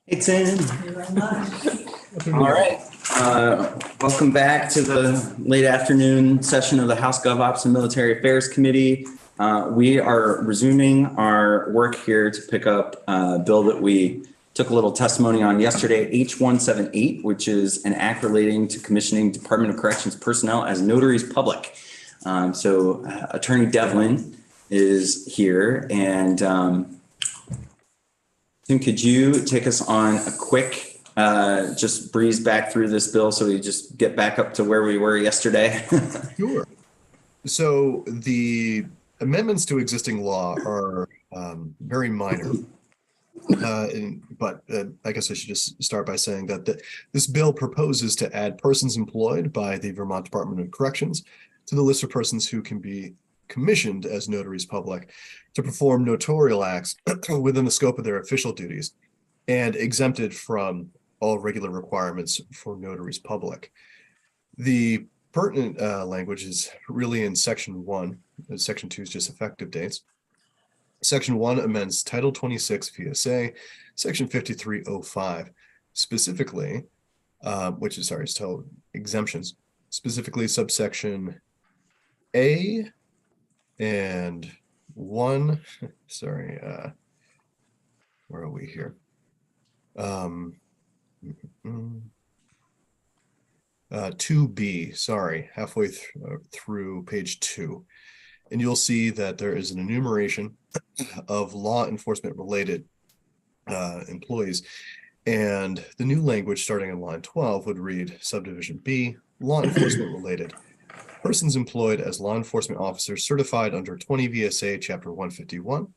Hey, Tim. Thank you very much. All right. Welcome back to the late afternoon session of the House Gov.Ops and Military Affairs Committee. We are resuming our work here to pick up a bill that we took a little testimony on yesterday, H178, which is an act relating to commissioning Department of Corrections personnel as notaries public. Attorney Devlin is here, and Tim, could you take us on a quick, just breeze back through this bill so we just get back up to where we were yesterday? Sure. So the amendments to existing law are very minor. But I guess I should just start by saying that this bill proposes to add persons employed by the Vermont Department of Corrections to the list of persons who can be commissioned as notaries public to perform notarial acts within the scope of their official duties and exempted from all regular requirements for notaries public. The pertinent language is really in Section 1. Section 2 is just effective dates. Section 1 amends Title 26 VSA, Section 5305, specifically, it's titled exemptions, specifically subsection A and 1, where are we here? 2B, halfway through page 2. And you'll see that there is an enumeration of law enforcement related employees. And the new language starting in line 12 would read subdivision B, law enforcement related. Persons employed as law enforcement officers certified under 20 VSA Chapter 151,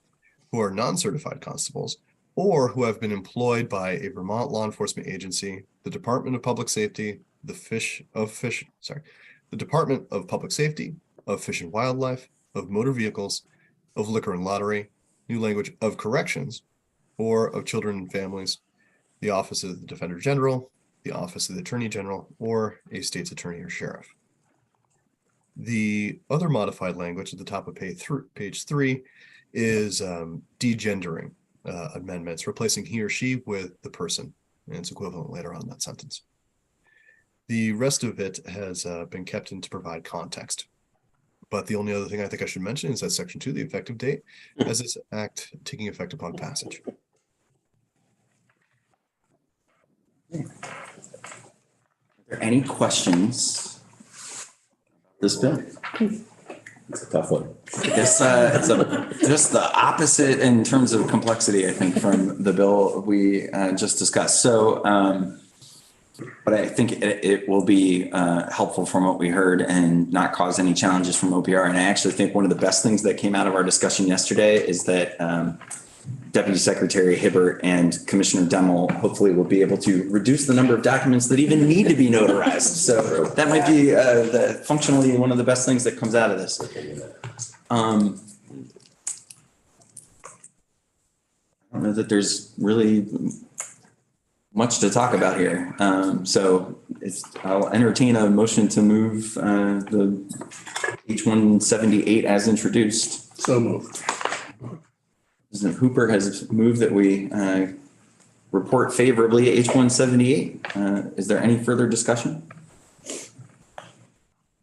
who are non-certified constables, or who have been employed by a Vermont law enforcement agency, the Department of Public Safety, the Department of Public Safety, of Fish and Wildlife, of Motor Vehicles, of Liquor and Lottery, new language, of Corrections, or of Children and Families, the Office of the Defender General, the Office of the Attorney General, or a state's attorney or sheriff. The other modified language at the top of page 3 is degendering amendments, replacing he or she with the person, and it's equivalent later on in that sentence. The rest of it has been kept in to provide context. But the only other thing I think I should mention is that Section 2, the effective date, as this act taking effect upon passage. Are there any questions? This bill? It's a tough one. It's just the opposite in terms of complexity, I think, from the bill we just discussed. So, but I think it will be helpful from what we heard and not cause any challenges from OPR. And I actually think one of the best things that came out of our discussion yesterday is that Deputy Secretary Hibbert and Commissioner Demmel hopefully will be able to reduce the number of documents that even need to be notarized. So that might be functionally one of the best things that comes out of this. I don't know that there's really much to talk about here. I'll entertain a motion to move the H178 as introduced. So moved. President Hooper has moved that we report favorably H178. Is there any further discussion? Is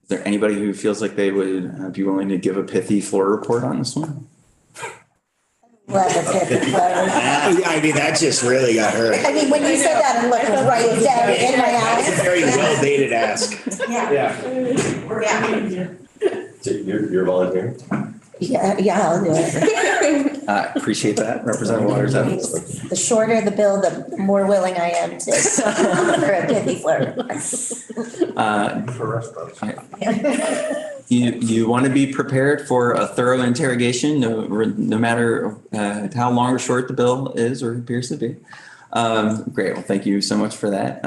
there anybody who feels like they would be willing to give a pithy floor report on this one? I mean, that just really got hurt. I mean, when you said that, I'm looking right down in my eyes. That's a very well-dated ask. Yeah. So you're volunteering? Yeah, I'll do it. Appreciate that, Representative Waters. The shorter the bill, the more willing I am to for a pithy flirt. You want to be prepared for a thorough interrogation, no matter how long or short the bill is or appears to be. Great. Well, thank you so much for that.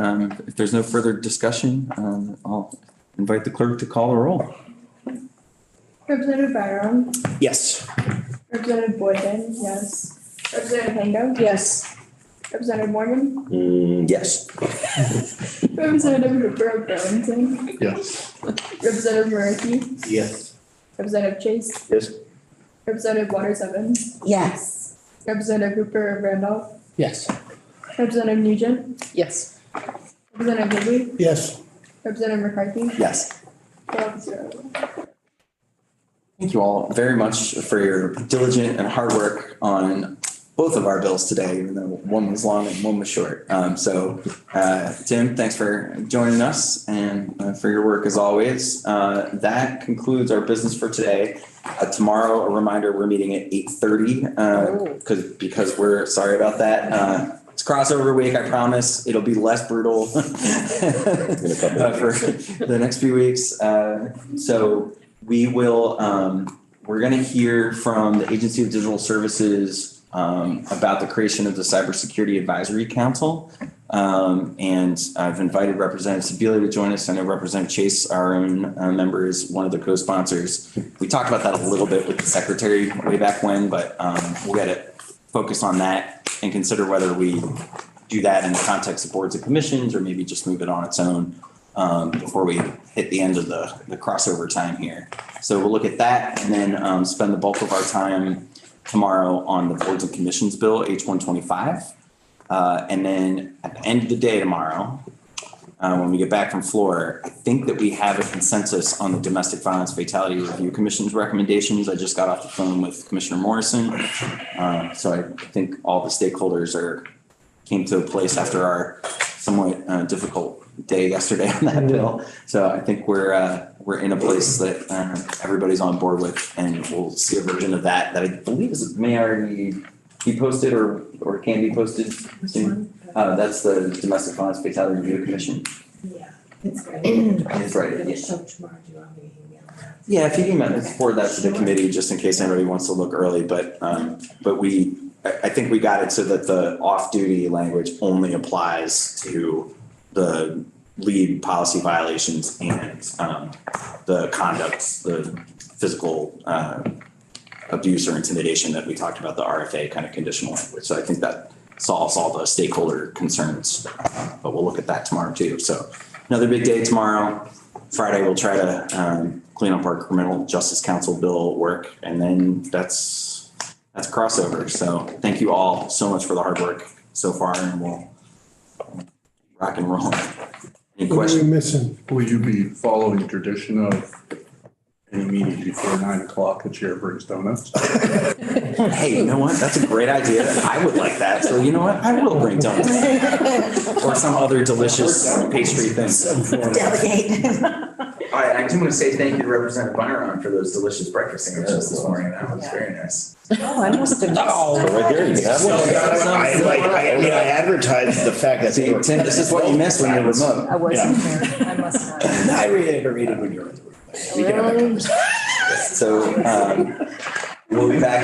If there's no further discussion, I'll invite the clerk to call the roll. Representative Byron? Yes. Representative Boyden? Yes. Representative Hango? Yes. Representative Morgan? Yes. Representative Hooper of Burlington? Yes. Representative Murphy? Yes. Representative Chase? Yes. Representative Waters Evans? Yes. Representative Hooper of Randolph? Yes. Representative Nugent, Yes. Representative Higley, Yes. Representative McCarthy, Yes. 12-0. Thank you all very much for your diligent and hard work on both of our bills today, even though one was long and one was short. Tim, thanks for joining us and for your work as always. That concludes our business for today. Tomorrow, a reminder, we're meeting at 8:30 because we're sorry about that. It's crossover week, I promise. It'll be less brutal for the next few weeks. So we will, we're going to hear from the Agency of Digital Services about the creation of the Cybersecurity Advisory Council. And I've invited Representative Sebela to join us. I know Representative Chase, our own member, is one of the co-sponsors. We talked about that a little bit with the secretary way back when, but we'll get it focused on that and consider whether we do that in the context of boards and commissions or maybe just move it on its own before we hit the end of the crossover time here. So we'll look at that and then spend the bulk of our time tomorrow on the boards and commissions bill, H125. And then at the end of the day tomorrow, when we get back from floor, I think that we have a consensus on the Domestic Violence Fatality Review Commission's recommendations. I just got off the phone with Commissioner Morrison. So I think all the stakeholders came to a place after our somewhat difficult day yesterday on that bill. So I think we're in a place that everybody's on board with, and we'll see a version of that I believe may already be posted or can be posted soon. That's the Domestic Violence Fatality Review Commission. Yeah, it's right. It's right. It'll Yeah. show tomorrow. Do you want me to email that? Yeah, if you email, forward that to the committee just in case anybody wants to look early. But I think we got it so that the off-duty language only applies to the lead policy violations and the conduct, the physical abuse or intimidation that we talked about, the RFA kind of conditional language. So I think that solves all the stakeholder concerns, but we'll look at that tomorrow too. So another big day tomorrow. Friday, we'll try to clean up our criminal justice council bill work, and then that's crossover. So thank you all so much for the hard work so far, and we'll rock and roll. Any What are we questions? missing? Will you be following tradition of any meeting before 9 o'clock, the chair brings donuts? Hey, you know what? That's a great idea. I would like that. So you know what? I will bring donuts or some other delicious pastry thing. Delegate. All right, I do want to say thank you to Representative Byron for those delicious breakfast sandwiches this morning. That was very nice. Oh, I must have. Right there, you have one. I advertised the fact that they were. Tim, this is what you miss when you're remote. I wasn't there. I must not. I reiterated when you were. We can have that conversation. So we'll be back